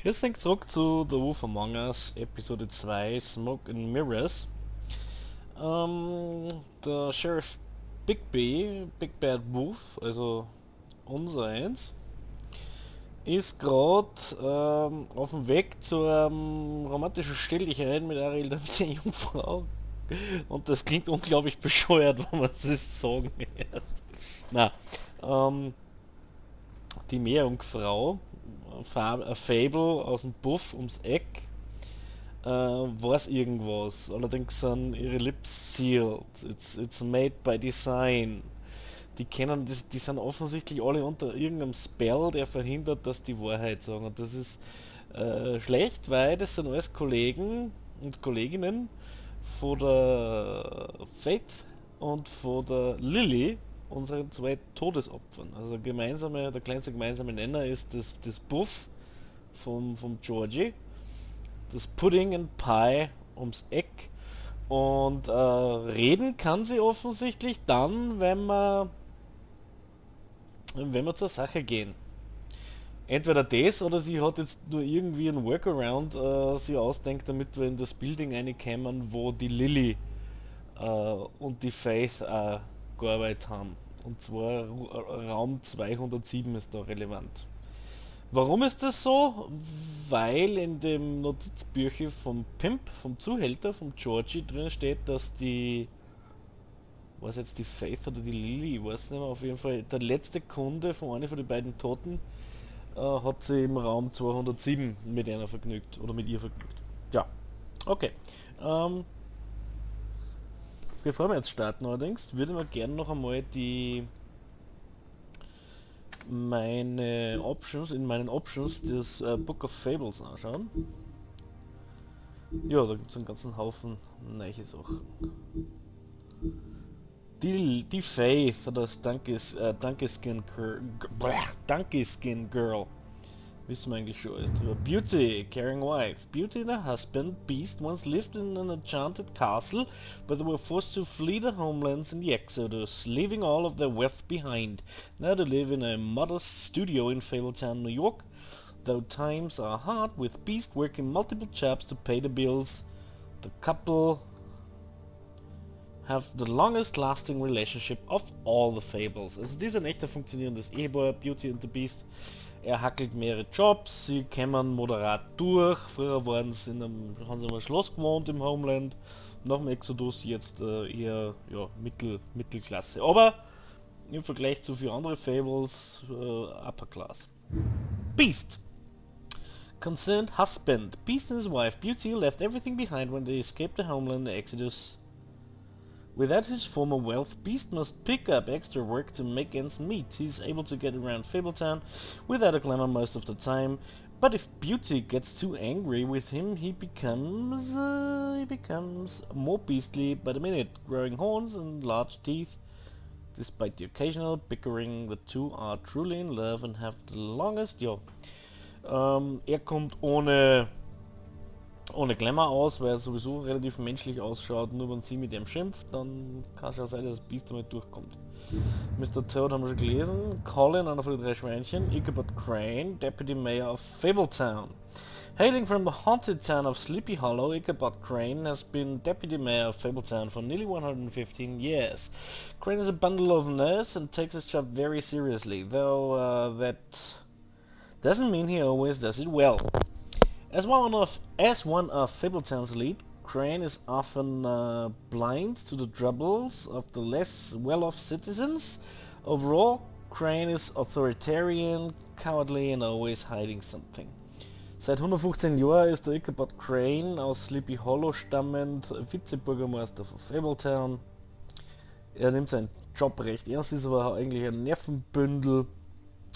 Grüß dich zurück zu The Wolf Among Us, Episode 2, Smoke and Mirrors. Der Sheriff Bigby, Big Bad Wolf, also unser eins, ist gerade auf dem Weg zur romantischen Stelligkeit mit einer älteren Jungfrau. Und das klingt unglaublich bescheuert, wenn man es sagen hört. Na, ähm, die Meerjungfrau, ein Fable aus dem Buff ums Eck, weiß irgendwas. Allerdings sind ihre Lips sealed. It's made by design. Die sind offensichtlich alle unter irgendeinem Spell, der verhindert, dass die Wahrheit sagen. Und das ist schlecht, weil das sind alles Kollegen und Kolleginnen von der Faith und von der Lily, unseren zwei Todesopfern. Also der kleinste gemeinsame Nenner ist das Buff vom Georgie, das Pudding and Pie ums Eck. Und reden kann sie offensichtlich dann, wenn wir zur Sache gehen. Entweder das oder sie hat jetzt nur irgendwie einen Workaround sie ausdenkt, damit wir in das Building reinkommen, wo die Lilly und die Faith gearbeitet haben. Und zwar Raum 207 ist da relevant. Warum ist das so? Weil in dem Notizbüchchen vom Pimp, vom Zuhälter, vom Georgie drin steht, dass was jetzt die Faith oder die Lily, ich weiß nicht mehr, auf jeden Fall der letzte Kunde von einer von den beiden Toten hat sie im Raum 207 mit einer vergnügt oder mit ihr vergnügt. Ja, okay. Ähm, Bevor wir jetzt starten allerdings, würde man gerne noch einmal in meinen Options das Book of Fables anschauen. Ja, da gibt es einen ganzen Haufen neue Sachen. Die Faith, das Donkey Skin Girl, wissen wir eigentlich schon alles drüber. Beauty, caring wife. Beauty and her husband, Beast, once lived in an enchanted castle, but they were forced to flee their homelands in the Exodus, leaving all of their wealth behind. Now they live in a modest studio in Fabletown, New York. Though times are hard, with Beast working multiple jobs to pay the bills, the couple have the longest lasting relationship of all the Fables. Also die sind echt ein funktionierendes Ehepaar, Beauty und the Beast. Er hackelt mehrere Jobs, sie kämen moderat durch. Früher haben sie in einem Schloss gewohnt im Homeland. Nach dem Exodus jetzt eher ja, Mittelklasse. Aber im Vergleich zu vielen anderen Fables Upper Class. Beast. Concerned husband. Beast and his wife Beauty left everything behind when they escaped the homeland in the Exodus. Without his former wealth, Beast must pick up extra work to make ends meet. He's able to get around Fabletown without a glamour most of the time, but if Beauty gets too angry with him, he becomes more beastly by the minute, growing horns and large teeth. Despite the occasional bickering, the two are truly in love and have the longest... Ja. Er kommt ohne Glamour aus, weil er sowieso relativ menschlich ausschaut. Nur wenn sie mit ihm schimpft, dann kann es ja sein, dass das Biest damit durchkommt. Mr. Toad haben wir schon gelesen. Colin, einer von den drei Schweinchen. Ichabod Crane, Deputy Mayor of Fabletown. Hailing from the haunted town of Sleepy Hollow, Ichabod Crane has been Deputy Mayor of Fabletown for nearly 115 years. Crane is a bundle of nerves and takes his job very seriously, though that doesn't mean he always does it well. As one of Fabletown's lead, Crane is often blind to the troubles of the less well-off citizens. Overall, Crane is authoritarian, cowardly and always hiding something. Seit 115 Jahren ist der Ichabod Crane aus Sleepy Hollow stammend Vizebürgermeister von Fabletown. Er nimmt seinen Job recht ernst, ist aber eigentlich ein Nervenbündel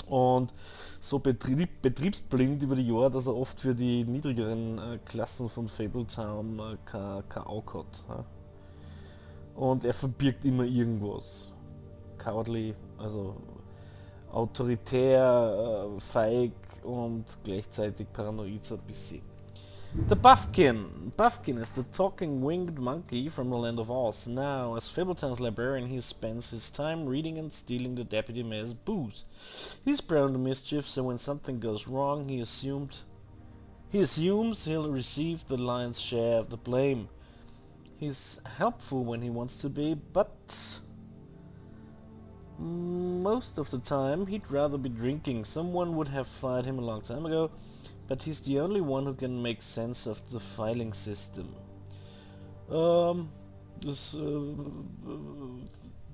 und so betriebsblind über die Jahre, dass er oft für die niedrigeren Klassen von Fabletown kein Auge hat. Ja. Und er verbirgt immer irgendwas. Cowardly, also autoritär, feig und gleichzeitig paranoid so ein bisschen. The Buffkin. Buffkin is the talking winged monkey from the land of Oz. Now, as Fabletown's librarian, he spends his time reading and stealing the deputy mayor's booze. He's prone to mischief, so when something goes wrong, he assumed He assumes he'll receive the lion's share of the blame. He's helpful when he wants to be, but most of the time he'd rather be drinking. Someone would have fired him a long time ago, but he's the only one who can make sense of the filing system.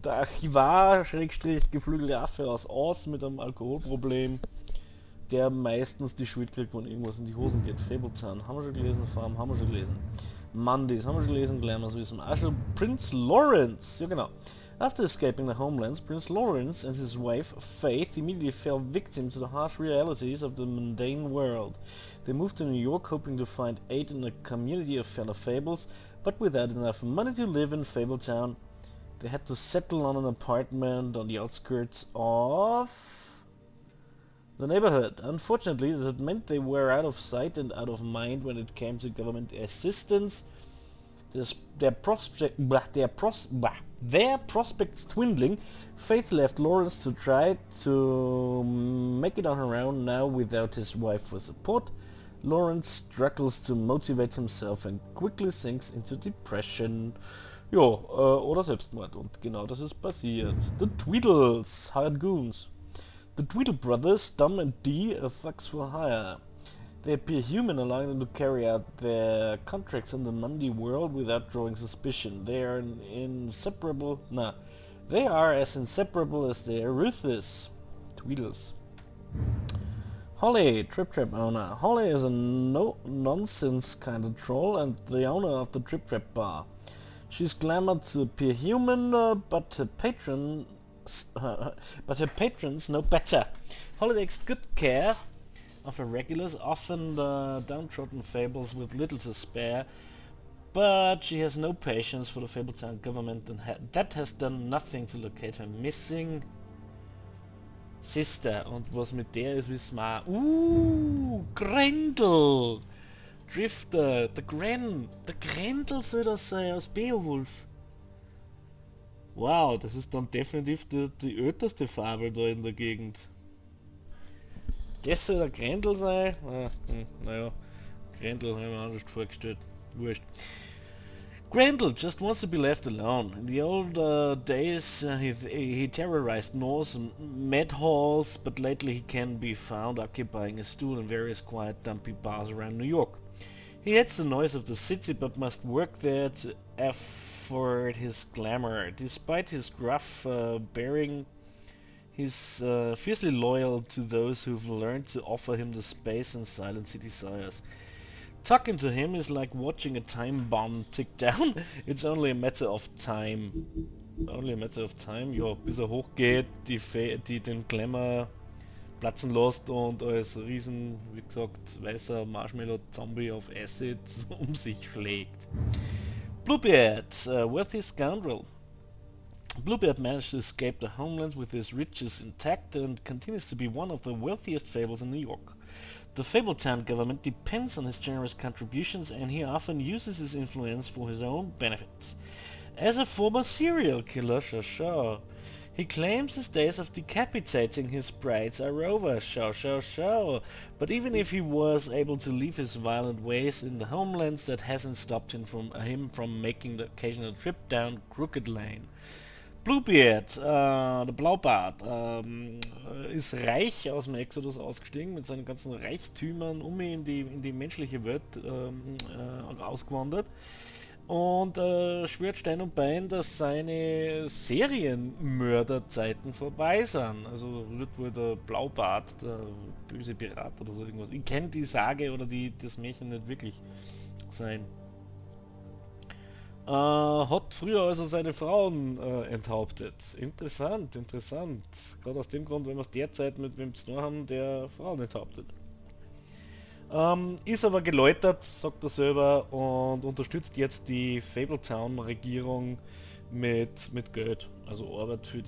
Der Archivar, Schrägstrich, geflügelte Affe aus Oz mit einem Alkoholproblem, der meistens die Schuld kriegt, wenn irgendwas in die Hosen geht. Fabletown, haben wir schon gelesen, Farm, haben wir schon gelesen. Mondays, haben wir schon gelesen, Glamours wissen. Also Prince Lawrence, ja genau. After escaping the homelands, Prince Lawrence and his wife, Faith, immediately fell victim to the harsh realities of the mundane world. They moved to New York hoping to find aid in a community of fellow fables, but without enough money to live in Fabletown, they had to settle on an apartment on the outskirts of the neighborhood. Unfortunately, that meant they were out of sight and out of mind when it came to government assistance. Their prospects dwindling, Faith left Lawrence to try to make it on her own now without his wife for support. Lawrence struggles to motivate himself and quickly sinks into depression. Ja, oder Selbstmord. Und genau das ist passiert. The Tweedles, hired goons. The Tweedle brothers, Dom and Dee, are thugs for hire. They appear human, allowing them to carry out their contracts in the Mundy world without drawing suspicion. They are they are as inseparable as they are ruthless. Tweedles. Holly, Trip Trap owner. Holly is a no-nonsense kind of troll and the owner of the Trip Trap bar. She's glamored to appear human, but her patrons know better. Holly takes good care of her regulars, often the downtrodden fables with little to spare, but she has no patience for the Fabletown government and that has done nothing to locate her missing sister. Und was mit der ist, wissen wir auch. Grendel! Drifter, der Grendel soll das sein aus Beowulf. Wow, das ist dann definitiv die älteste Fabel da in der Gegend. Das soll der Grendel sein? Naja, Grendel habe ich mir anders vorgestellt. Wurscht. Grendel just wants to be left alone. In the old days he terrorized Norse med halls, but lately he can be found occupying a stool in various quiet dumpy bars around New York. He hates the noise of the city but must work there to afford his glamour. Despite his gruff bearing, he's fiercely loyal to those who've learned to offer him the space and silence he desires. Talking to him is like watching a time bomb tick down. It's only a matter of time. Only a matter of time, ja, bis er hochgeht, die den Glamour platzen lässt und als riesen, wie gesagt, weißer Marshmallow-Zombie auf Acid sich schlägt. Bluebeard, a wealthy scoundrel. Bluebeard managed to escape the homelands with his riches intact and continues to be one of the wealthiest fables in New York. The Fabletown government depends on his generous contributions and he often uses his influence for his own benefit. As a former serial killer, he claims his days of decapitating his brides are over, but even if he was able to leave his violent ways in the homelands, that hasn't stopped him from making the occasional trip down Crooked Lane. Bluebeard, der Blaubart, ist reich aus dem Exodus ausgestiegen mit seinen ganzen Reichtümern in die menschliche Welt ausgewandert und schwört Stein und Bein, dass seine Serienmörderzeiten vorbei sind. Also wird wohl der Blaubart, der böse Pirat oder so irgendwas. Ich kenne die Sage oder das Märchen nicht wirklich sein. Hat früher also seine Frauen enthauptet. Interessant. Gerade aus dem Grund, wenn wir es derzeit mit wem zu tun haben, der Frauen enthauptet. Ist aber geläutert, sagt er selber, und unterstützt jetzt die Fabletown-Regierung mit Geld. Also Arbeit für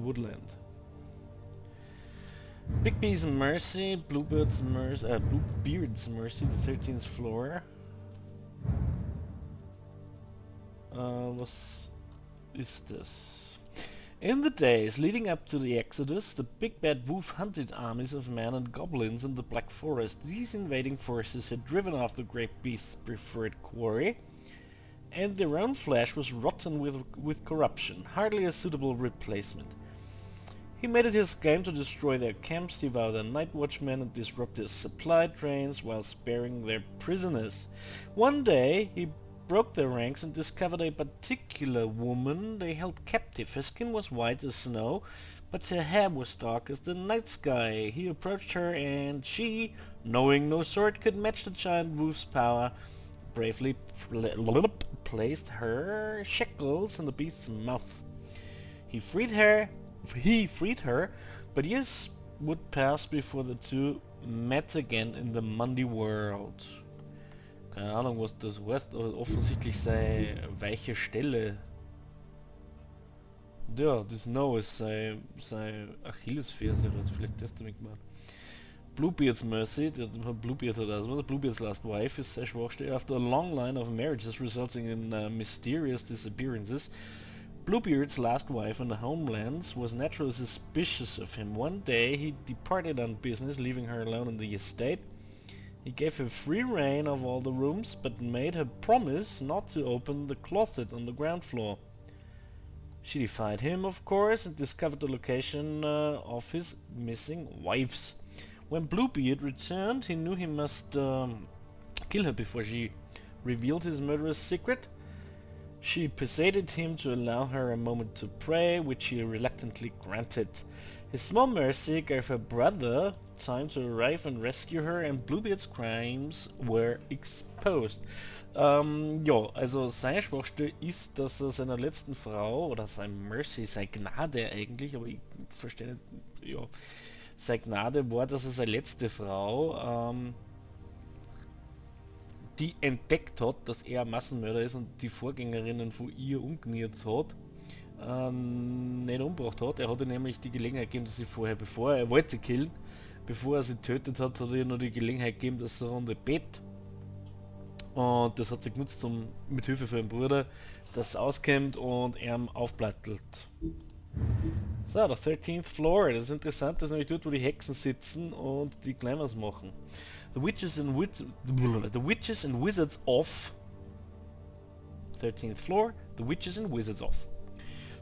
Woodland. Big B's Mercy, Bluebeard's Mercy, the 13th floor. Was ist das? In the days leading up to the Exodus, the big bad wolf hunted armies of men and goblins in the Black Forest. These invading forces had driven off the great beast's preferred quarry, and their own flesh was rotten with corruption, hardly a suitable replacement. He made it his game to destroy their camps, devour their night watchmen, and disrupt their supply trains while sparing their prisoners. One day he broke their ranks and discovered a particular woman they held captive. Her skin was white as snow, but her hair was dark as the night sky. He approached her, and she, knowing no sword could match the giant wolf's power, bravely placed her shackles in the beast's mouth. He freed her, but years would pass before the two met again in the Mundy world. Keine Ahnung, was das heißt, aber offensichtlich sei weiche Stelle. Ja, das No ist sei Achillesferse, oder vielleicht das damit gemacht. Bluebeard's Mercy, Bluebeard hat also, Bluebeard's last wife ist sehr Schwachstelle. After a long line of marriages resulting in mysterious disappearances, Bluebeard's last wife in the homelands was naturally suspicious of him. One day he departed on business, leaving her alone in the estate. He gave her free rein of all the rooms, but made her promise not to open the closet on the ground floor. She defied him, of course, and discovered the location of his missing wives. When Bluebeard returned, he knew he must kill her before she revealed his murderous secret. She persuaded him to allow her a moment to pray, which he reluctantly granted. His small mercy gave her brother time to arrive and rescue her, and Bluebeard's crimes were exposed. Ja, also seine Schwachstelle ist, dass er seiner letzten Frau, oder sein Mercy, seine Gnade eigentlich, aber ich verstehe nicht, ja, seine Gnade war, dass er seine letzte Frau, die entdeckt hat, dass er ein Massenmörder ist und die Vorgängerinnen von ihr umgeniert hat, nicht umgebracht hat. Er hatte nämlich die Gelegenheit gegeben, dass sie vorher, bevor er wollte sie killen, bevor er sie tötet hat, hat er ihr nur die Gelegenheit gegeben, dass sie eine Runde bett. Und das hat sie genutzt, um mit Hilfe von ihrem Bruder, dass es auskommt und er aufplattelt. So, der 13th Floor, das ist interessant, das ist nämlich dort, wo die Hexen sitzen und die Glamours machen. The Witches and Wizards of 13th floor, the Witches and Wizards of.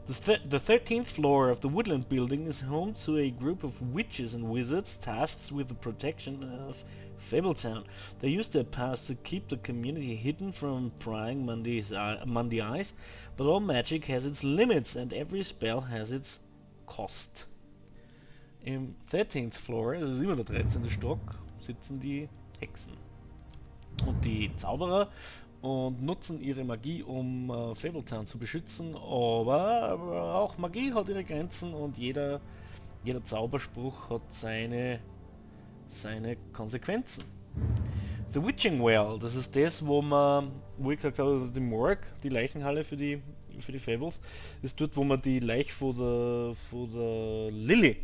The 13th floor of the Woodland building is home to a group of witches and wizards tasked with the protection of Fabletown. They use their powers to keep the community hidden from prying Mundy eyes, but all magic has its limits and every spell has its cost. Im 13th floor, das ist immer der 13. Stock, sitzen die Hexen und die Zauberer und nutzen ihre Magie, um Fabletown zu beschützen, aber auch Magie hat ihre Grenzen und jeder Zauberspruch hat seine Konsequenzen. The Witching Well, das ist das, wo ich gesagt habe, die Morgue, die Leichenhalle für die Fables, ist dort, wo wir die Leiche von der Lily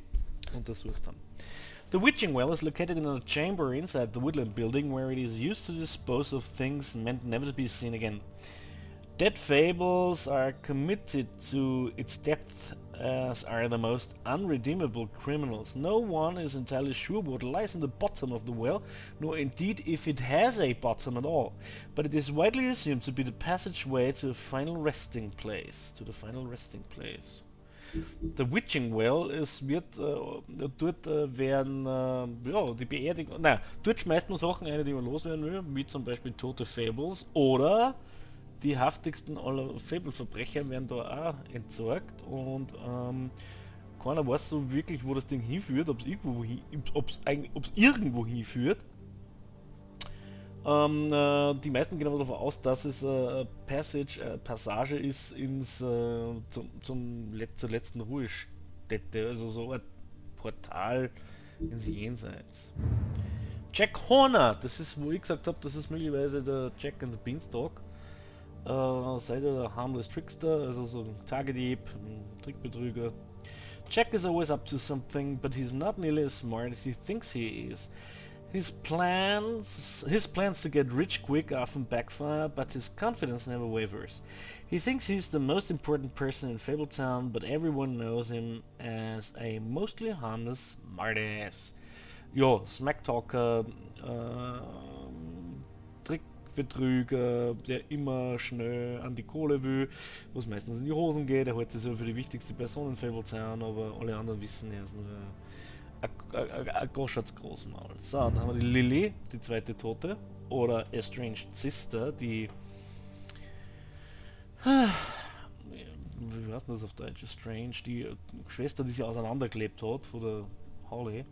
untersucht haben. The Witching Well is located in a chamber inside the Woodland building where it is used to dispose of things meant never to be seen again. Dead fables are committed to its depth, as are the most unredeemable criminals. No one is entirely sure what lies in the bottom of the well, nor indeed if it has a bottom at all, but it is widely assumed to be the passageway to the final resting place. The Witching Well, dort werden, die Beerdigung, dort schmeißt man Sachen ein, die man loswerden will, wie zum Beispiel tote Fables, oder die haftigsten aller Fable-Verbrecher werden da auch entsorgt und keiner weiß so wirklich, wo das Ding hinführt, ob es irgendwo hinführt. Die meisten gehen aber davon aus, dass es Passage ist zur letzten Ruhestätte, also so ein Portal ins Jenseits. Jack Horner, das ist, wo ich gesagt habe, das ist möglicherweise der Jack and the Beanstalk. Seid ihr der Harmless Trickster, also so ein Tagedieb, ein Trickbetrüger. Jack is always up to something, but he's not nearly as smart as he thinks he is. His plans to get rich quick often backfire, but his confidence never wavers. He thinks he's the most important person in Fabletown, but everyone knows him as a mostly harmless smartass. Ja, Smacktalker, Trickbetrüger, der immer schnell an die Kohle will, was meistens in die Hosen geht. Er hält sich so für die wichtigste Person in Fabletown, aber alle anderen wissen, er ist nur ein Goschatz Großmaul. So, dann haben wir die Lily, die zweite Tote, oder Estranged Sister, die... Wie heißt das auf Deutsch? Estranged, die Schwester, die sie auseinandergelebt hat von der Holly.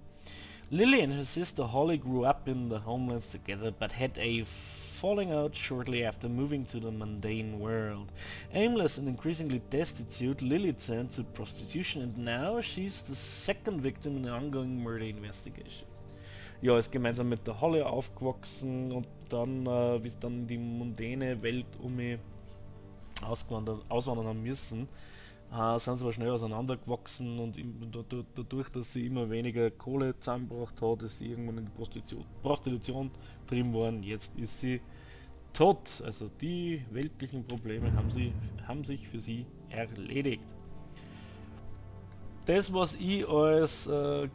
Lily and her sister Holly grew up in the homelands together, but had a falling out shortly after moving to the mundane world. Aimless and increasingly destitute, Lily turned to prostitution, and now she's the second victim in an ongoing murder investigation. Ja, ist gemeinsam mit der Holly aufgewachsen und dann, wie es dann in die mundane Welt auswandern haben müssen, sind sie aber schnell auseinandergewachsen und dadurch, dass sie immer weniger Kohle zusammengebracht hat, ist sie irgendwann in die Prostitution getrieben worden. Jetzt ist sie tot. Also die weltlichen Probleme haben sich für sie erledigt. Das, was ich als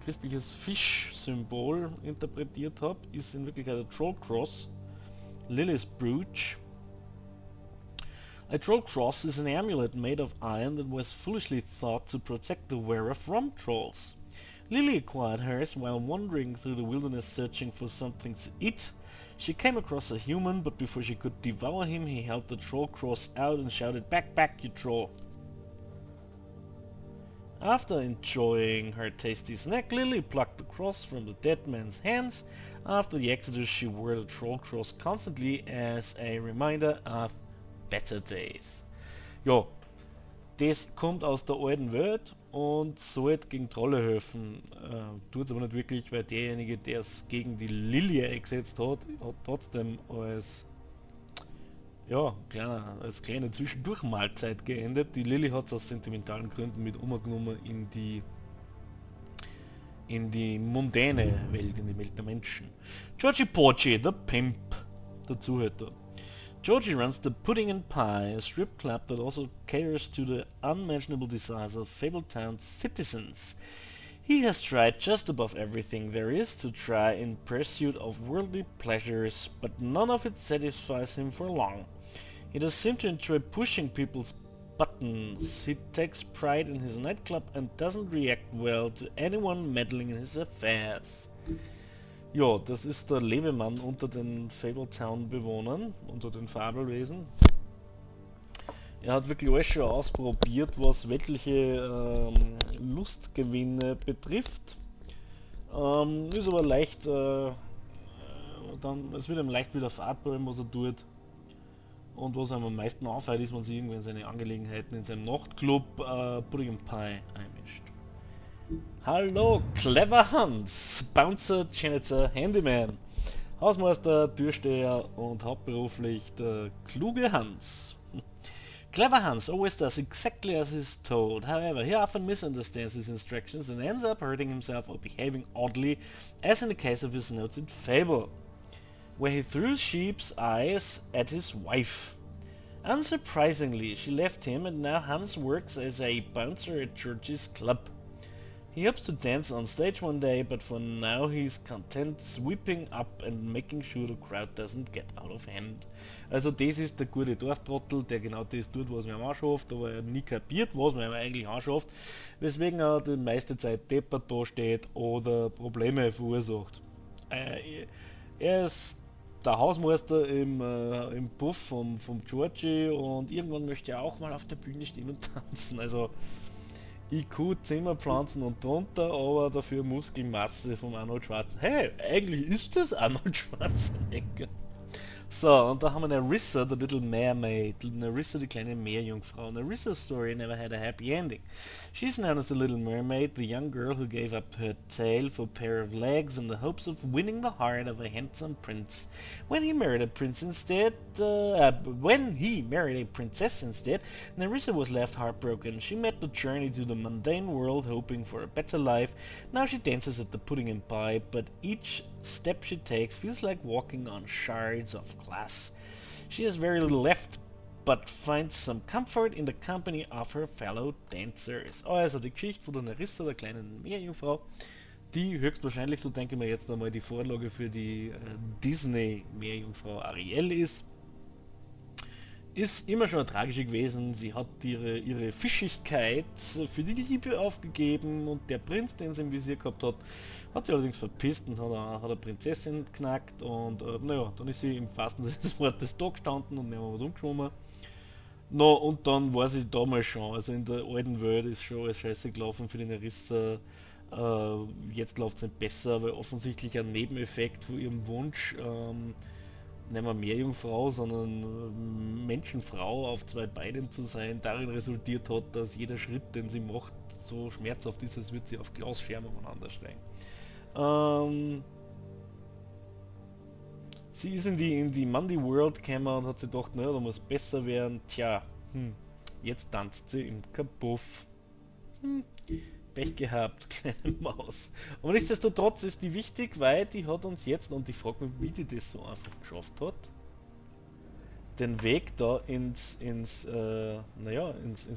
christliches Fischsymbol interpretiert habe, ist in Wirklichkeit ein Troll Cross, Lily's Brooch. A troll cross is an amulet made of iron that was foolishly thought to protect the wearer from trolls. Lily acquired hers while wandering through the wilderness searching for something to eat. She came across a human, but before she could devour him, he held the troll cross out and shouted, "Back, back, you troll!" After enjoying her tasty snack, Lily plucked the cross from the dead man's hands. After the exodus, she wore the troll cross constantly as a reminder of better days. Ja, das kommt aus der alten Welt und sollte gegen Trolle helfen. Tut es aber nicht wirklich, weil derjenige, der es gegen die Lilie eingesetzt hat, hat trotzdem als kleine Zwischendurchmahlzeit geendet. Die Lily hat es aus sentimentalen Gründen mit umgenommen in die mundane Welt, in die Welt der Menschen. Georgie Porgy, the Pimp, der Zuhälter. Georgie runs the Pudding and Pie, a strip club that also caters to the unmentionable desires of Fabletown's citizens. He has tried just about everything there is to try in pursuit of worldly pleasures, but none of it satisfies him for long. He does seem to enjoy pushing people's buttons. He takes pride in his nightclub and doesn't react well to anyone meddling in his affairs. Ja, das ist der Lebemann unter den Fabletown-Bewohnern, unter den Fabelwesen. Er hat wirklich alles schon ausprobiert, was weltliche Lustgewinne betrifft. Ist aber leicht, es wird ihm leicht wieder Fahrt bei ihm, was er tut. Und was einem am meisten auffällt, ist, wenn sich irgendwann seine Angelegenheiten in seinem Nachtclub Pudding and Pie einmischt. Hallo, Clever Hans, Bouncer, Janitor, Handyman, Hausmeister, Türsteher und hauptberuflich der kluge Hans. Clever Hans always does exactly as he's told. However, he often misunderstands his instructions and ends up hurting himself or behaving oddly, as in the case of his notes in Fable, where he threw sheep's eyes at his wife. Unsurprisingly, she left him, and now Hans works as a bouncer at Georgie's club. He hopes to dance on stage one day, but for now he's content sweeping up and making sure the crowd doesn't get out of hand. Also das ist der gute Dorftrottel, der genau das tut, was man ihm anschafft, aber er nie kapiert, was man ihm eigentlich anschafft, weswegen er die meiste Zeit deppert da steht oder Probleme verursacht. Er ist der Hausmeister im Puff vom Georgie und irgendwann möchte er auch mal auf der Bühne stehen und tanzen. Also IQ Zimmerpflanzen und drunter, aber dafür Muskelmasse vom Arnold Schwarzenegger. Hey, eigentlich ist das Arnold Schwarzenegger. So, und da haben wir Nerissa, the little mermaid. Nerissa, die kleine Meerjungfrau. Nerissa's story never had a happy ending. She's known as the little mermaid, the young girl who gave up her tail for a pair of legs in the hopes of winning the heart of a handsome prince. When he married a princess instead, Nerissa was left heartbroken. She met the journey to the mundane world, hoping for a better life. Now she dances at the Pudding and Pie, but each step she takes feels like walking on shards of glass. She has very little left, but finds some comfort in the company of her fellow dancers. Also die Geschichte von der Nerissa, der kleinen Meerjungfrau, die höchstwahrscheinlich, so denke ich mir jetzt einmal, die Vorlage für die Disney-Meerjungfrau Ariel ist. Ist immer schon eine tragische gewesen. Sie hat ihre Fischigkeit für die Liebe aufgegeben und der Prinz, den sie im Visier gehabt hat, hat sie allerdings verpisst und hat eine Prinzessin geknackt und naja, dann ist sie im wahrsten Sinne des Wortes da gestanden und nicht mehr rumgeschwommen. No, und dann war sie damals schon, also in der alten Welt ist schon alles scheiße gelaufen für die Nerissa. Jetzt läuft es nicht besser, weil offensichtlich ein Nebeneffekt von ihrem Wunsch, nicht mehr Meerjungfrau, sondern Menschenfrau auf zwei Beinen zu sein, darin resultiert hat, dass jeder Schritt, den sie macht, so schmerzhaft ist, als würde sie auf Glasscherben umeinander steigen. Sie ist in die Mandy World gekommen und hat sich gedacht, naja, da muss besser werden. Tja, jetzt tanzt sie im Kabuff. Pech gehabt, kleine Maus. Aber nichtsdestotrotz ist die wichtig, weil die hat uns jetzt, und ich frage mich, wie die das so einfach geschafft hat, den Weg da ins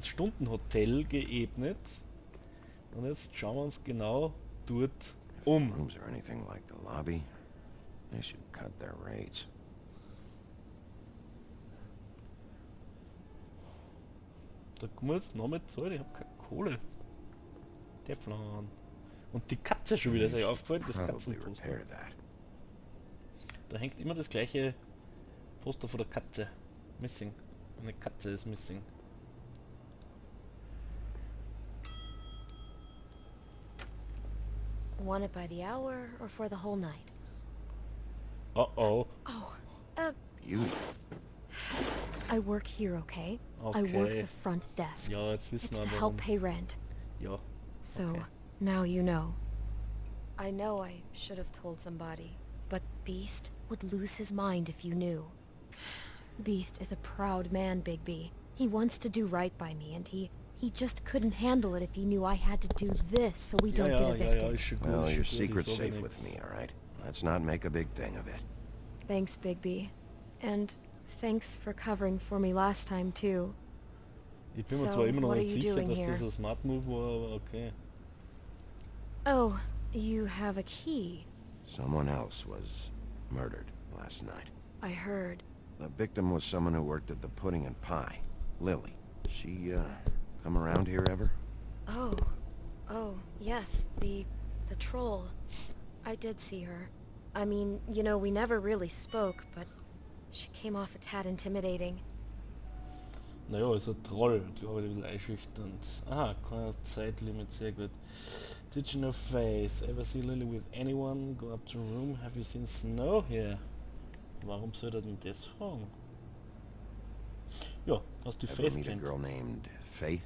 Stundenhotel geebnet. Und jetzt schauen wir uns genau dort um. Rooms are anything like the lobby. They should cut their rates. Da kommen wir jetzt noch mit zahlen, ich habe keine Kohle. Teflon. Und die Katze schon wieder, ist euch aufgefallen, das Katzenposter. Da hängt immer das gleiche Poster von der Katze. Missing. Eine Katze ist missing. Want it by the hour or for the whole night? Oh. Oh, You? I work here, okay? Okay. I work the front desk. Ja, jetzt wissen It's wir to warum. help pay rent. Ja. So, Okay. now you know. I know I should have told somebody, but Beast would lose his mind if you knew. Beast is a proud man, Bigby. He wants to do right by me, and he just couldn't handle it if he knew I had to do this so we don't get evicted. ist schon gut. Well, ist your schon gut, secret's ich sag safe nichts. with me, all right? Let's not make a big thing of it. Thanks, Bigby. And thanks for covering for me last time, too. Ich bin mir So, zwar immer noch what are nicht you sicher, doing dass here? das ein Smart Move war, aber okay. Oh, you have a key. Someone else was murdered last night. I heard. The victim was someone who worked at the Pudding and Pie. Lily. She, come around here ever? Oh, yes, the troll. I did see her. I mean, you know, we never really spoke, but she came off a tad intimidating. Naja, ist ein Troll, glaube ich, ein bisschen einschüchternd. Aha, kein Zeitlimit, sehr gut. Did you know Faith? Ever see Lily with anyone? Go up to the room. Have you seen Snow here? Warum soll er denn das fragen? Ja, hast du Ever Faith meet a kennt. girl named Faith?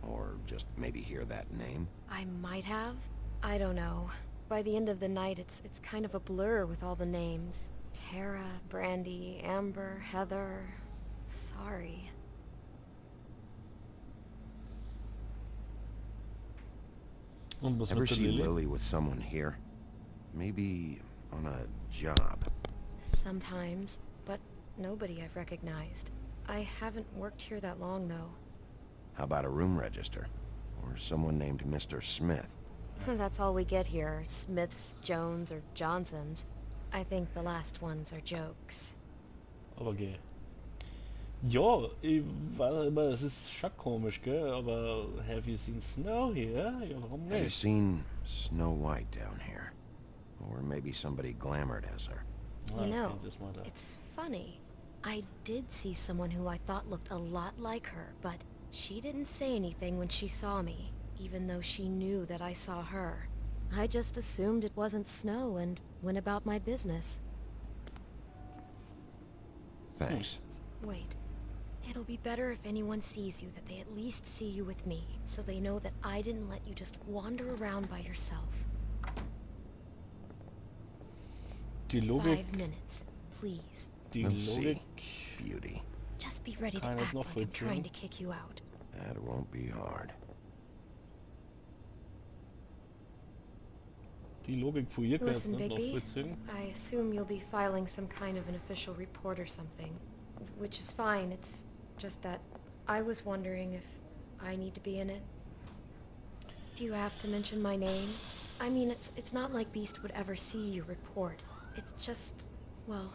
Or just maybe hear that name? I might have. I don't know. By the end of the night, it's kind of a blur with all the names. Tara, Brandy, Amber, Heather. Sorry. Und was Ever mit der see Lily? Lily with someone here? Maybe on a job. Sometimes, but nobody I've recognized. I haven't worked here that long, though. How about a room register? Or someone named Mr. Smith? That's all we get here, Smiths, Jones, or Johnsons. I think the last ones are jokes. Aber geh. Ja, ich weiß, aber es ist schon komisch, gell? Aber have you seen Snow here? Ja, warum Have you nicht? seen Snow White down here? Or maybe somebody glamored as her? Ah, You know, kennt das mal da. it's funny. I did see someone who I thought looked a lot like her, but she didn't say anything when she saw me, even though she knew that I saw her. I just assumed it wasn't Snow and went about my business. Thanks. Wait. It'll be better if anyone sees you that they at least see you with me, so they know that I didn't let you just wander around by yourself. Die Logik, 5 minutes, please. die We'll see. Logik, Beauty. Just be ready to Kann ich act noch like I'm trying vollziehen? to kick you out. That won't be hard. Die Logik von ihr kann jetzt Listen, nicht Bigby, nachvollziehen. I assume you'll be filing some kind of an official report or something. Which is fine, it's just that I was wondering if I need to be in it. Do you have to mention my name? I mean, it's not like Beast would ever see your report. It's just, well,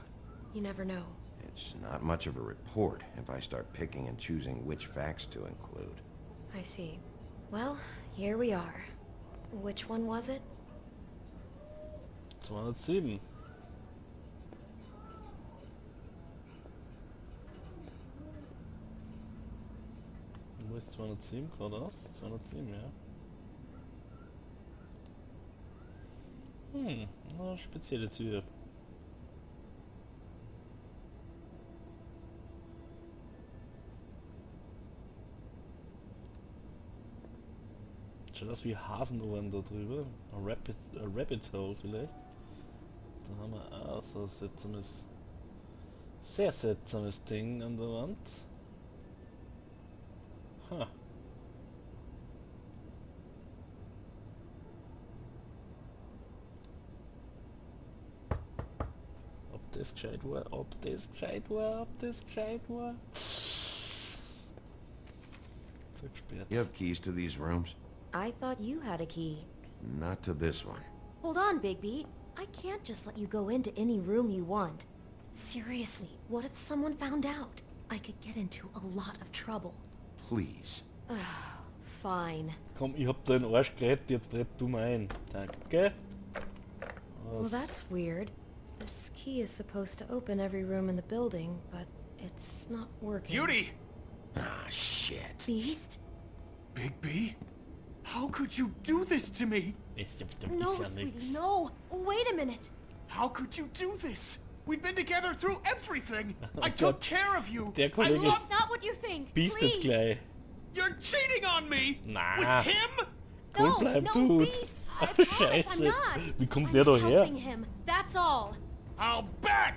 you never know. It's not much of a report if I start picking and choosing which facts to include. I see. Well, here we are. Which one was it? 207. Wo ist 207 geradeaus? 207, ja. Na, spezielle Tür. Schaut aus wie Hasenohren da drüber. A Rabbit Hole vielleicht. Da haben wir auch so ein seltsames, sehr seltsames Ding an der Wand. Ha. Ob das gescheit war, ob das gescheit war, ob das gescheit war. Zugesperrt. You have keys to these rooms? I thought you had a key. Not to this one. Hold on, Bigby. I can't just let you go into any room you want. Seriously, what if someone found out? I could get into a lot of trouble. Please. Fine. Komm, ich hab da den Arsch gerettet, jetzt rett du mal ein. Danke. Well, that's weird. This key is supposed to open every room in the building, but it's not working. Beauty! Ah, shit. Beast? Bigby? How could you do this to me? No, sweetie, no. Wait a minute. How could you do this? We've been together through everything. I Gott. took care of you. Der I Kollege love... It's not what you think. biestet Please. gleich. You're cheating on me! Nah. With him? Cool, No, bleib no, tot. Beast. I promise I'm Scheiße. not. Wie kommt I'm der da her? helping him. That's all. I'll bet!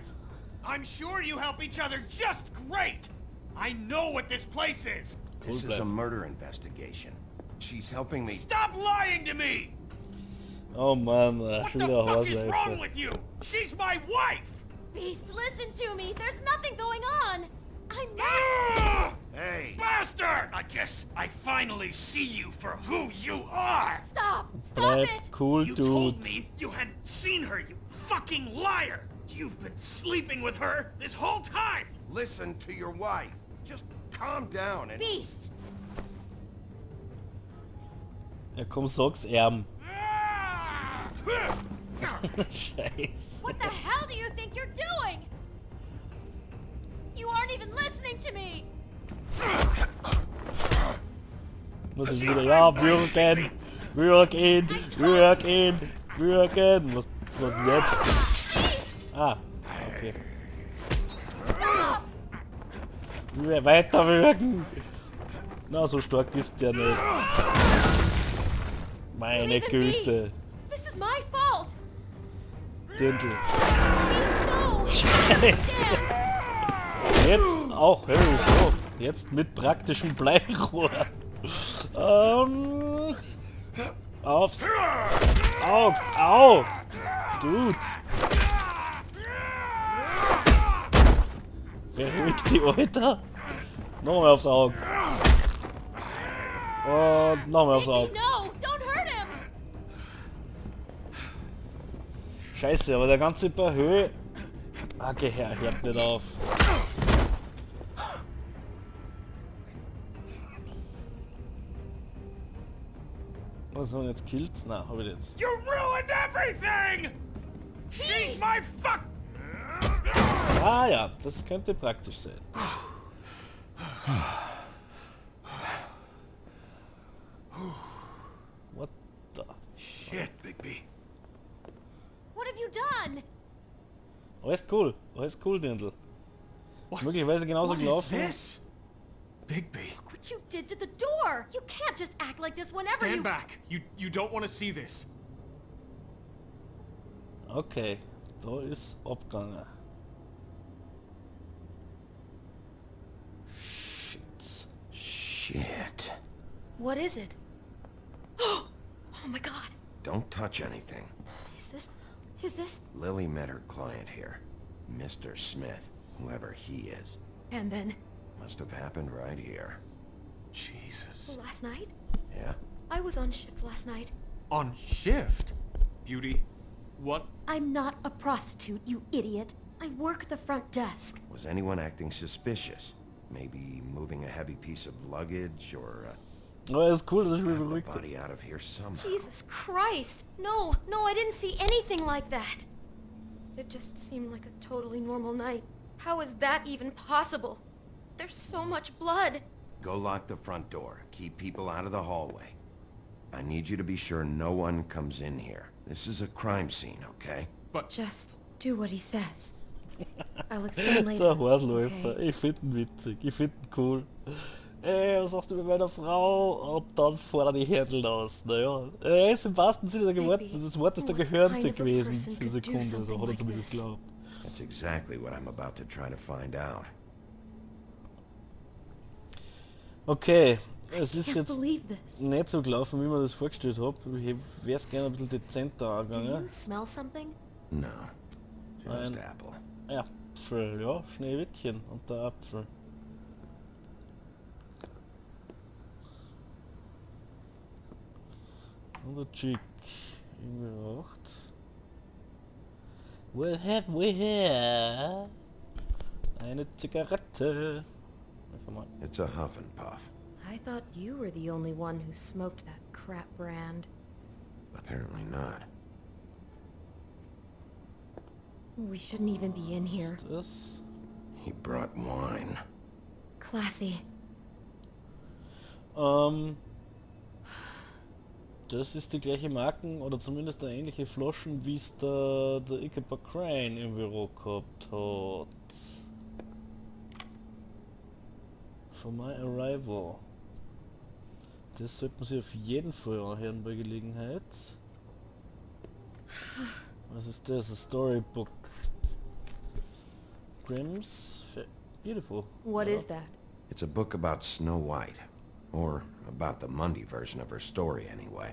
I'm sure you help each other just great! I know what this place is! This Cool, is a bleib. murder investigation. She's helping me. Stop lying to me! Oh Mann, What schon the wieder fuck is wrong Hausreife. with you? She's my wife! Beast, listen to me. There's nothing going on. I'm not. Ah! Hey! Bastard! I guess I finally see you for who you are! Stop. Stop Bleib it. cool, You told Dude. me you hadn't seen her, you fucking liar! You've been sleeping with her this whole time! Listen to your wife. Just calm down and... Beast. Ja komm, sag's ihm. Ah! Scheiße. What the hell do you think you're doing? You aren't even listening to me. Muss ich wieder, ja, würgen, würgen, würgen, würgen. Was denn jetzt? Ah, okay. Stop. Weiter würgen. Na, so stark ist der nicht. Meine Leave it be. Güte. This is my fault. Dirndl. Beast, no. Stand. Jetzt auch, hey, so. Jetzt mit praktischem Bleirohr. Aufs Auge. Au! Dude. Beruhig die Alter. Nochmal aufs Auge. Und nochmal aufs Bigby, Auge. no. Don't hurt him. Scheiße, aber der ganze paar Höhe. Ah, geh her, hört nicht auf. Was haben wir jetzt killt? Na, hab ich nicht. You ruined everything! She's my fuck... Ah ja, das könnte praktisch sein. What the? Shit, Bigby. What have you done? Alles cool, Dirndl. What? Möglicherweise genauso What is gelaufen. this? Bigby. Look what you did to the door. You can't just act like this whenever Stand you... back. You don't want to see this. Okay, da ist abgegangen. Shit. Shit. What is it? Oh my god. Don't touch anything. Is this... Lily met her client here. Mr. Smith, whoever he is. And then, Must have happened right here. Jesus. last night? Yeah? I was on shift last night. On shift? Beauty, what? I'm not a prostitute, you idiot. I work the front desk. Was anyone acting suspicious? Maybe moving a heavy piece of luggage or Aber ist cool, dass ich mich got the beruhigt habe. body out of here somehow. Jesus Christ! No, I didn't see anything like that. It just seemed like a totally normal night. How is that even possible? There's so much blood. Go lock the front door. Keep people out of the hallway. I need you to be sure no one comes in here. This is a crime scene, okay? But Just do what he says. I'll explain later. Der Hausläufer. Okay. Ich finde ihn witzig. Ich finde ihn cool. Was machst du mit meiner Frau? Und dann fährt er die Händel aus. Naja, er ist im wahrsten Sinne des Wortes der Gehörnte gewesen für Sekunde. So hat er zumindest glaubt. That's exactly what I'm about to try to find out. Okay, es ist Can't jetzt believe this. nicht so gelaufen, wie man das vorgestellt hat. Ich wäre es gerne ein bisschen dezenter Do angegangen. you smell something? No. Just Ein- apple. Apfel, ja, Schneewittchen und der Apfel. Und der Chick. Irgendwie acht. What have we here? Eine Zigarette. Ach, mal. It's a huff and puff. I thought you were the only one who smoked that crap brand. Apparently not. We shouldn't even be in here. Was ist He brought wine. Classy. das? Das ist die gleiche Marken oder zumindest eine ähnliche Flaschen, wie es der Ichabod im Büro gehabt hat. For my arrival. Das sollte man sich auf jeden Fall anhören bei Gelegenheit. Was ist das? A Storybook. Grimm's. Beautiful. What is that? It's a book about Snow White. Or about the Mundy version of her story, anyway.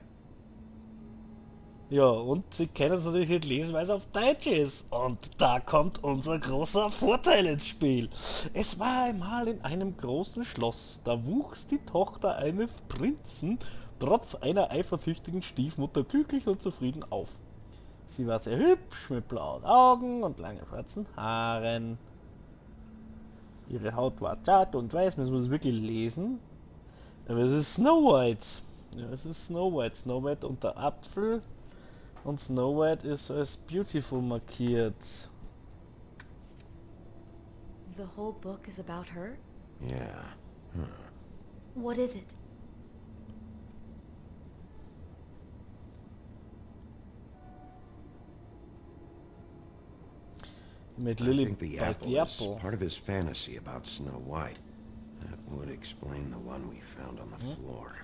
Ja, und Sie können es natürlich nicht lesen, weil es auf Deutsch ist. Und da kommt unser großer Vorteil ins Spiel. Es war einmal in einem großen Schloss. Da wuchs die Tochter eines Prinzen trotz einer eifersüchtigen Stiefmutter glücklich und zufrieden auf. Sie war sehr hübsch, mit blauen Augen und langen schwarzen Haaren. Ihre Haut war zart und weiß, müssen wir das wirklich lesen. Aber es ist Snow White. Ja, es ist Snow White. Snow White und der Apfel. Und Snow White ist als beautiful markiert. The whole book is about her? Yeah. What is it? Mit I Lily think the bite apple the is apple. part of his fantasy about Snow White. That would explain the one we found on the floor.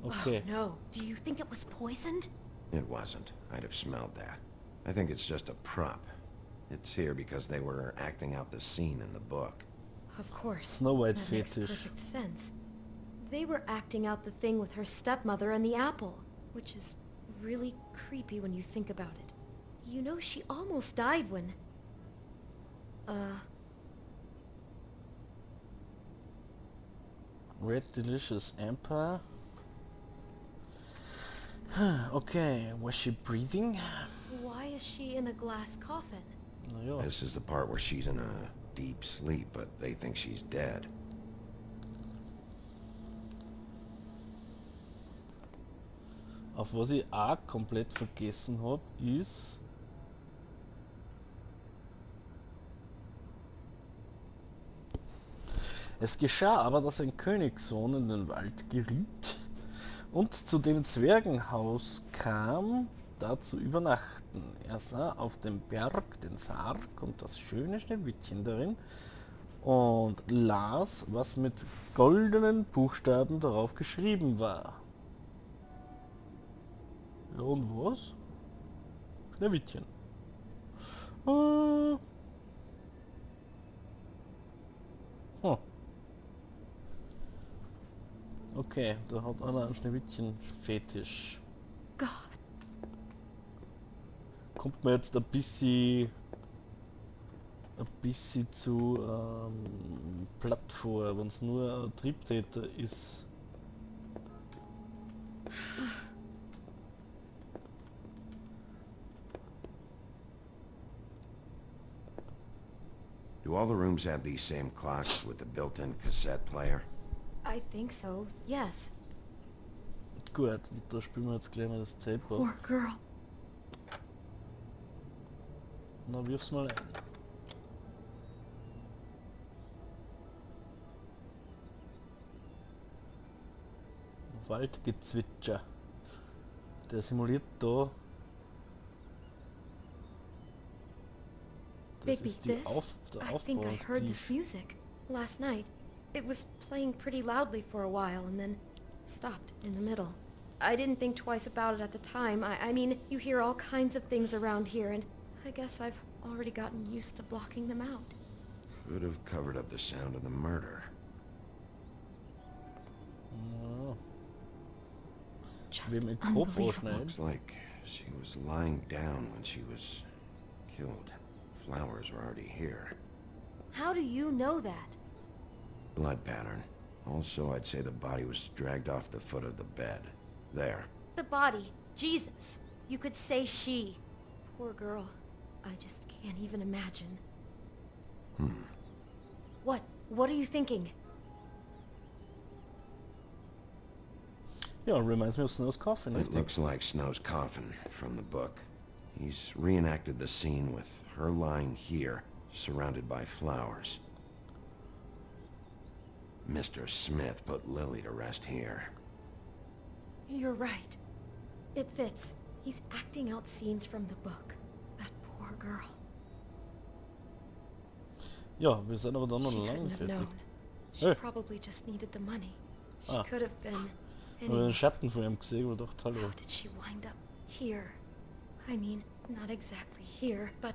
Okay. Oh, no. Do you think it was poisoned? It wasn't. I'd have smelled that. I think it's just a prop. It's here because they were acting out the scene in the book. Of course. Snow White That makes fetish. perfect sense. They were acting out the thing with her stepmother and the apple, which is really creepy when you think about it. You know, she almost died when... Red Delicious Empire. Okay, was she breathing? Why is she in a glass coffin? Naja. This is the part where she's in a deep sleep, but they think she's dead. Auf was ich auch komplett vergessen habe, ist... Es geschah aber, dass ein Königssohn in den Wald geriet und zu dem Zwergenhaus kam, da zu übernachten. Er sah auf dem Berg den Sarg und das schöne Schneewittchen darin und las, was mit goldenen Buchstaben darauf geschrieben war. Ja, und was? Schneewittchen. Hm. Okay, da hat einer einen Schneewittchen-Fetisch. God, kommt mir jetzt ein bisschen zu platt vor, wenn es nur ein Triebtäter ist. Do all the rooms have these same clocks with the built-in cassette player? I think so, yes. Gut, und da spielen wir jetzt gleich mal das Tape ab. Poor girl. Na, wirf's mal ein. Waldgezwitscher. Der simuliert da. Das Bigby, ist die this? der I think I heard this Aufbauungstief. music last night. It was playing pretty loudly for a while and then stopped in the middle. I didn't think twice about it at the time. I mean, you hear all kinds of things around here, and I guess I've already gotten used to blocking them out. Could have covered up the sound of the murder. Ja. Just Wem den Kopf unbelievable. aufschneiden. Looks like she was lying down when she was killed. Flowers were already here. How do you know that? Blood pattern. Also, I'd say the body was dragged off the foot of the bed. There. The body. Jesus. You could say she. Poor girl. I just can't even imagine. What? What are you thinking? Ja, reminds me of Snow's coffin, It richtig? looks like Snow's coffin from the book. He's reenacted the scene with her lying here, surrounded by flowers. Mr. Smith put Lily to rest here. You're right. It fits. He's acting out scenes from the book. That poor girl. Ja, wir sind aber dann noch She lange couldn't have fertig. known. She Hey. probably just needed the money. She Ah. could have been... Ich habe den Schatten von ihm gesehen und gedacht, hallo. How did she wind up here? I mean, not exactly here, but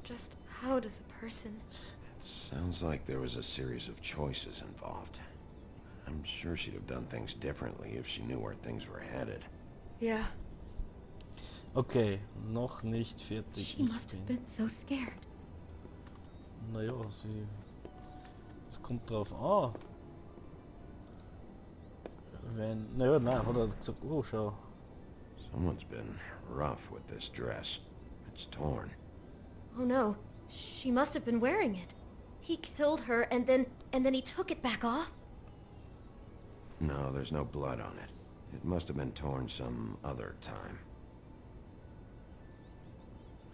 just how does a person... Sounds like there was a series of choices involved. I'm sure she'd have done things differently if she knew where things were headed. Yeah, Okay, noch nicht fertig. she must have been so scared. Naja, sie... Es kommt drauf an. Wenn... Naja, nein, hat er gesagt, oh, schau. Someone's been rough with this dress. It's torn. Oh no, she must have been wearing it. He killed her and then he took it back off? No, there's no blood on it. It must have been torn some other time.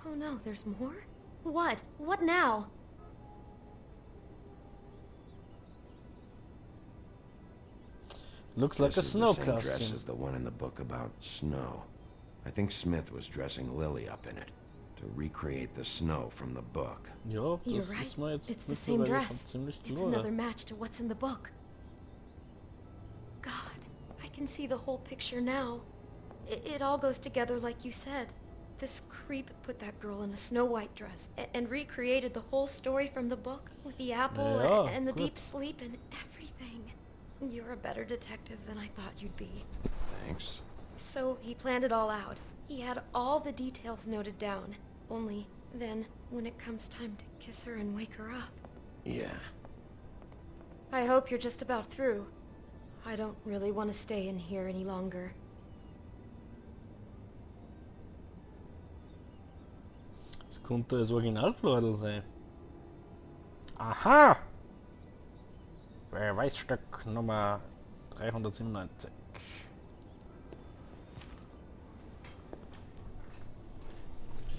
Oh no, there's more? What? What now? Looks like a This is snow the same dress costume. as the one in the book about snow. I think Smith was dressing Lily up in it to recreate the snow from the book. Ja, You're das right. ist mir jetzt It's the same mittlerweile schon dress. ziemlich It's klar. another match to what's in the book. God, I can see the whole picture now. It all goes together like you said. This creep put that girl in a Snow White dress and recreated the whole story from the book with the apple Ja, and the gut. deep sleep and everything. You're a better detective than I thought you'd be. Thanks. So he planned it all out. He had all the details noted down. Only then, when it comes time to kiss her and wake her up. Yeah. I hope you're just about through. I don't really want to stay in here any longer. Das könnte das Originalbläudel sein. Aha! Beweisstück Nummer 397.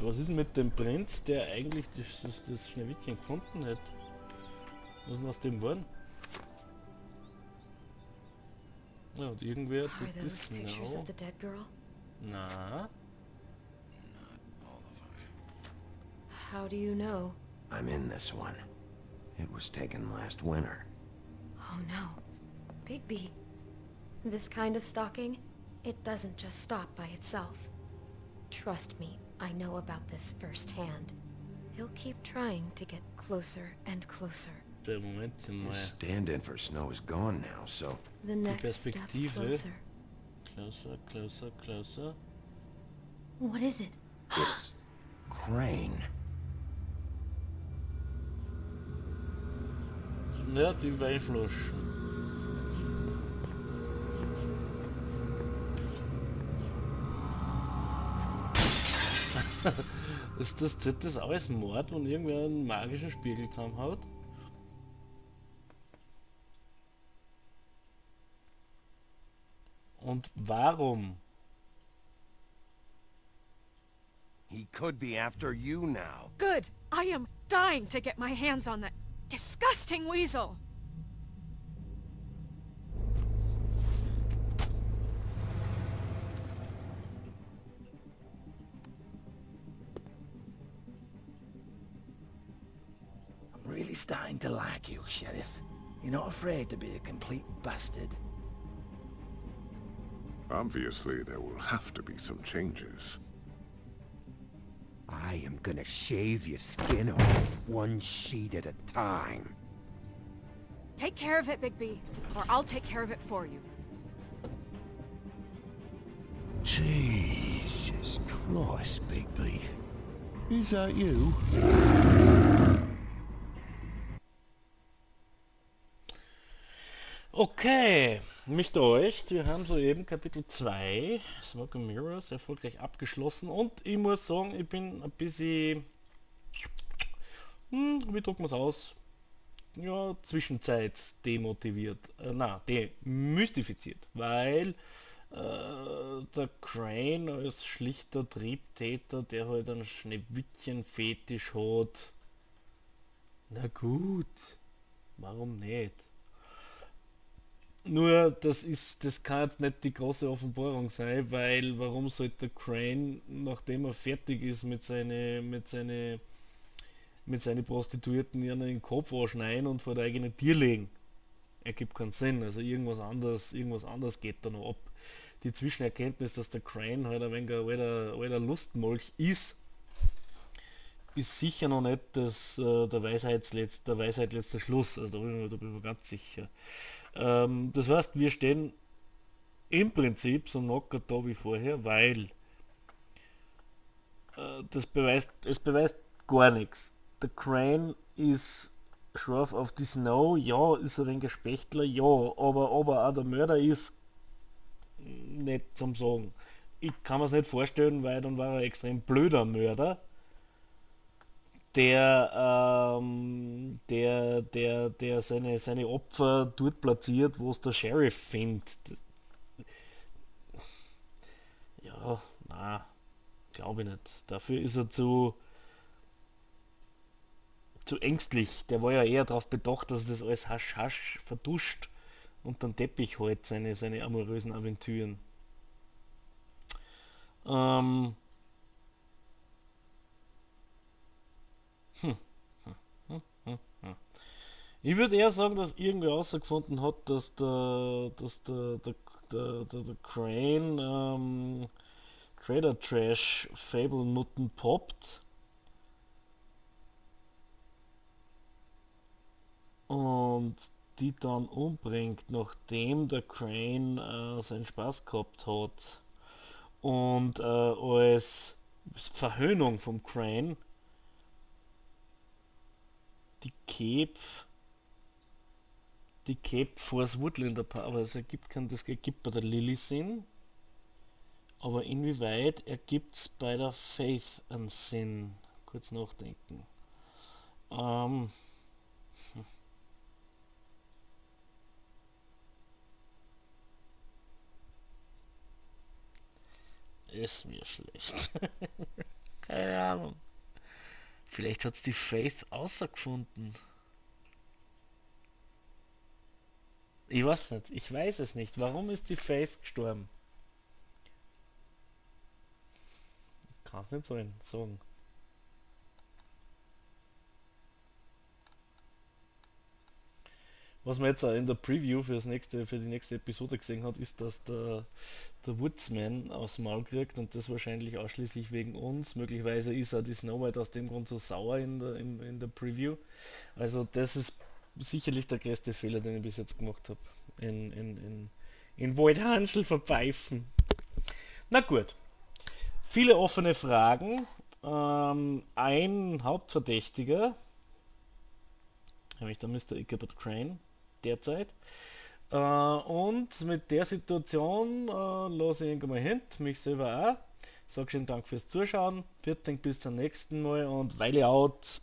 Was ist mit dem Prinz, der eigentlich das Schneewittchen gefunden hat? Was ist denn aus dem geworden? Ja, und irgendwer Are tut those das pictures genau. of the dead girl? Na, How do you know? I'm in this one. It was taken last winter. Oh no. Bigby. This kind of stalking, it doesn't just stop by itself. Trust me, I know about this firsthand. He'll keep trying to get closer and closer. der Momentchen The mal. stand-in for Snow is gone now, so... The next step Perspektive. closer. Closer, closer, closer. What is it? It's crane. Ja, die Weinflaschen. Ist das, zählt das alles Mord, wenn irgendwer einen magischen Spiegel zusammenhaut? Und warum? He could be after you now. Good. I am dying to get my hands on that disgusting weasel. I'm really starting to like you, Sheriff. You're not afraid to be a complete bastard. Obviously, there will have to be some changes. I am gonna shave your skin off, one sheet at a time. Take care of it, Bigby, or I'll take care of it for you. Jesus Christ, Bigby. Is that you? Okay, nicht euch. Wir haben soeben Kapitel 2, Smoke and Mirrors, erfolgreich abgeschlossen und ich muss sagen, ich bin ein bisschen, wie drückt man es aus? Ja, Zwischenzeit demotiviert, demystifiziert, weil der Crane als schlichter Triebtäter, der halt einen Schneewittchen-Fetisch hat, na gut, warum nicht? Nur das kann jetzt nicht die große Offenbarung sein, weil warum sollte der Crane, nachdem er fertig ist mit seine Prostituierten, ihren in den Kopf anschneiden und vor der eigenen Tür legen? Ergibt keinen Sinn, also irgendwas anderes geht da noch ab. Die Zwischenerkenntnis, dass der Crane halt ein wenig ein alter Lustmolch ist sicher noch nicht der Weisheit letzter Schluss, also da bin ich mir ganz sicher. Das heißt, wir stehen im Prinzip so knocker da wie vorher, weil es beweist gar nichts. Der Crane ist scharf auf die Snow, ja, ist ein wenig Spechtler, ja, aber ob er auch der Mörder ist, nicht zum Sagen. Ich kann mir es nicht vorstellen, weil dann war er ein extrem blöder Mörder, der seine Opfer dort platziert, wo es der Sheriff findet. Ja, na, glaube ich nicht. Dafür ist er zu ängstlich. Der war ja eher darauf bedacht, dass das alles hasch verduscht und dann Teppich halt seine amorösen Aventüren. Ich würde eher sagen, dass irgendwer herausgefunden hat, dass der Crane Trader Trash Fable-Nutten poppt und die dann umbringt, nachdem der Crane seinen Spaß gehabt hat. Und als Verhöhnung vom Crane die Cape vors Woodlander Paar, aber das ergibt bei der Lily Sinn, aber inwieweit ergibt es bei der Faith einen Sinn? Kurz nachdenken. Ist mir schlecht. Keine Ahnung. Vielleicht hat es die Faith außergefunden. Ich weiß nicht. Ich weiß es nicht. Warum ist die Faith gestorben? Ich kann es nicht sagen. Was man jetzt auch in der Preview für die nächste Episode gesehen hat, ist, dass der Woodsman aufs Maul kriegt und das wahrscheinlich ausschließlich wegen uns. Möglicherweise ist auch die Snow White aus dem Grund so sauer in der Preview. Also das ist sicherlich der größte Fehler, den ich bis jetzt gemacht habe. In Waldhanschel verpfeifen. Na gut. Viele offene Fragen. ein Hauptverdächtiger, nämlich der Mr. Ichabod Crane, derzeit. Und mit der Situation lasse ich irgendwann mal hin, mich selber auch. Sag schönen Dank fürs Zuschauen, vielen Dank bis zum nächsten Mal und weily out.